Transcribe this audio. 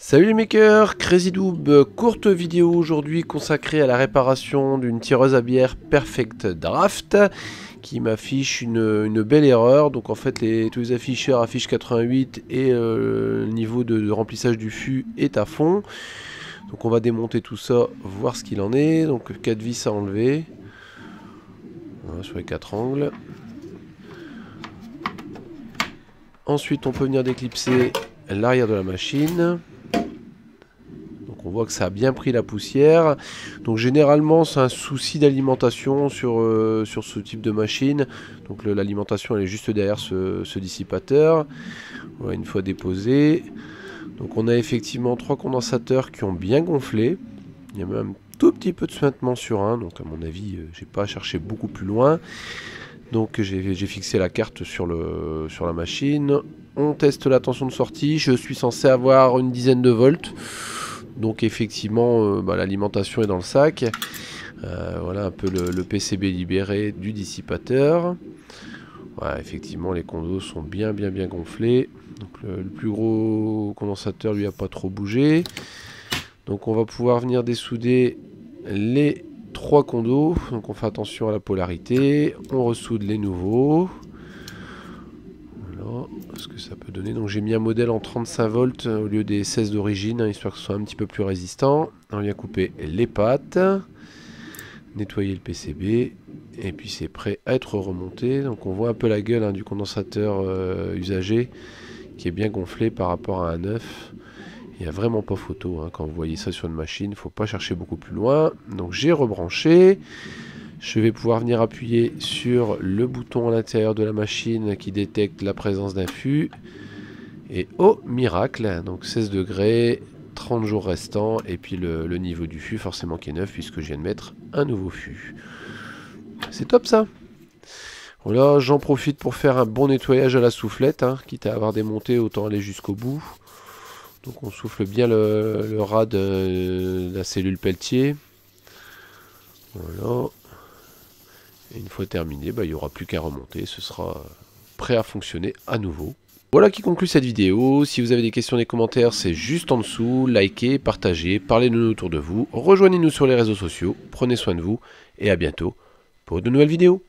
Salut les makers, CrazyDoob, courte vidéo aujourd'hui consacrée à la réparation d'une tireuse à bière Perfect Draft qui m'affiche une belle erreur. Donc en fait tous les afficheurs affichent 88 et le niveau de remplissage du fût est à fond. Donc on va démonter tout ça, voir ce qu'il en est. Donc 4 vis à enlever. Voilà, sur les 4 angles. Ensuite on peut venir déclipser l'arrière de la machine. Donc on voit que ça a bien pris la poussière. Donc généralement c'est un souci d'alimentation sur ce type de machine. Donc l'alimentation elle est juste derrière ce dissipateur. Voilà, une fois déposé. Donc on a effectivement 3 condensateurs qui ont bien gonflé. Il y a même un tout petit peu de suintement sur un. Donc à mon avis j'ai pas cherché beaucoup plus loin. Donc j'ai fixé la carte sur la machine. On teste la tension de sortie. Je suis censé avoir une dizaine de volts. Donc effectivement l'alimentation est dans le sac. Voilà un peu le PCB libéré du dissipateur. Voilà, effectivement les condos sont bien gonflés. Donc le plus gros condensateur lui a pas trop bougé. Donc on va pouvoir venir dessouder les 3 condos. Donc on fait attention à la polarité. On ressoude les nouveaux. Voilà ce que ça peut donner. Donc j'ai mis un modèle en 35 volts au lieu des 16 d'origine, histoire que ce soit un petit peu plus résistant. On vient couper les pattes, nettoyer le PCB, et puis c'est prêt à être remonté. Donc on voit un peu la gueule du condensateur usagé, qui est bien gonflé par rapport à un neuf. Il n'y a vraiment pas photo, quand vous voyez ça sur une machine, il ne faut pas chercher beaucoup plus loin. Donc j'ai rebranché. Je vais pouvoir venir appuyer sur le bouton à l'intérieur de la machine qui détecte la présence d'un fût. Et oh miracle, donc 16 degrés, 30 jours restants, et puis le niveau du fût forcément qui est neuf puisque je viens de mettre un nouveau fût. C'est top ça. Voilà, j'en profite pour faire un bon nettoyage à la soufflette, quitte à avoir démonté, autant aller jusqu'au bout. Donc on souffle bien le ras de la cellule Peltier. Voilà. Et une fois terminé, il n'y aura plus qu'à remonter, ce sera prêt à fonctionner à nouveau. Voilà qui conclut cette vidéo. Si vous avez des questions, des commentaires, c'est juste en dessous. Likez, partagez, parlez de nous autour de vous. Rejoignez-nous sur les réseaux sociaux. Prenez soin de vous et à bientôt pour de nouvelles vidéos.